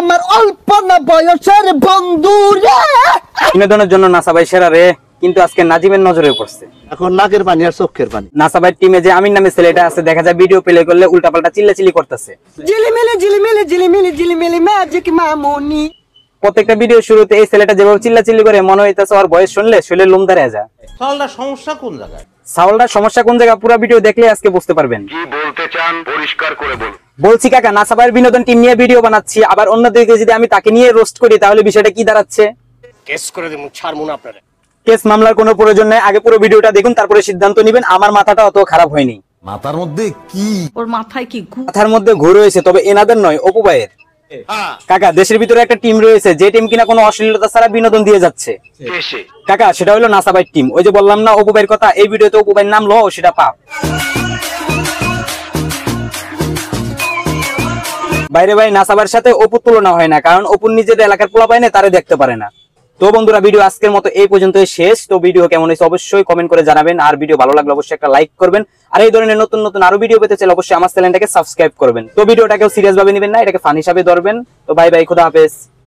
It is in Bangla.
আমার অল্প না বয়সের বন্ধুরে বিনোদনের জন্য নাসা ভাই সেরা রে, কিন্তু আজকে নাজিমের নজরে পড়ছে। এখন নাকের পানি আর চোখের পানি। নাসা ভাই টিমে যে আমির নামে ছেলেটা আছে, দেখা যায় ভিডিও প্লে করলে উল্টাপাল্টা চিল্লাচিল্লি করতেছে। জিলিমিলি ম্যাজিক মামুনি। প্রত্যেকটা ভিডিও শুরুতে এই ছেলেটা যেভাবে চিল্লাচিল্লি করে, মনে হইতেছে ওর ভয়েস শুনলে শরীরে লোম দাঁড়িয়ে যায়। সাউলটার সমস্যা কোন জায়গায়? সাউলটার সমস্যা কোন জায়গা, পুরো ভিডিও দেখলে আজকে বুঝতে পারবেন। কি বলতে চান পরিষ্কার করে বলুন। বলছি কাকা, নাসা ভাইয়ের বিনোদন টিম নিয়ে ভিডিও বানাচ্ছি, আবার অন্যদিকে যদি আমি তাকে নিয়ে রোস্ট করি তাহলে বিষয়টা কি দাঁড়াচ্ছে? কেস করে দেব, ছাড়মু না আপনারে। কেস মামলার কোনো প্রয়োজন নেই, আগে পুরো ভিডিওটা দেখুন, তারপরে সিদ্ধান্ত নেবেন। আমার মাথাটা অত খারাপ হয়নি। মাথার মধ্যে কি? ওর মাথায় কি মাথার মধ্যে ঘুর হয়েছে, তবে এনাদের নয়, অপু ভাইয়ের। কাকা, দেশের ভিতরে একটা টিম রয়েছে যে টিম কিনা কোনো অশ্লীলতা ছাড়া বিনোদন দিয়ে যাচ্ছে। দেশে কাকা, সেটা হলো নাসা ভাইয়ের টিম। ওই যে বললাম না অপু ভাইয়ের কথা, এই ভিডিওতে অপু ভাইয়ের নাম লো, সেটা পাপ। বাইরে ভাই, নাসা ভাইয়ের সাথে অপুর তুলনা হয় না, কারণ অপুর নিজের এলাকার পোলা পায় না, তারে দেখতে পারে না। তো বন্ধুরা, ভিডিও আজকের মতো এই পর্যন্তই শেষ। তো ভিডিও কেমন হয়েছে অবশ্যই কমেন্ট করে জানাবেন, আর ভিডিও ভালো লাগলে অবশ্যই একটা লাইক করবেন। আর এই ধরনের নতুন নতুন আরো ভিডিও পেতে চাইলে অবশ্যই আমার চ্যানেলটাকে সাবস্ক্রাইব করবেন। তো ভিডিওটাকেও সিরিয়াস ভাবে নেবেন না, এটাকে ফান হিসাবে ধরবেন। তো বাই বাই, খুদা হাফেজ।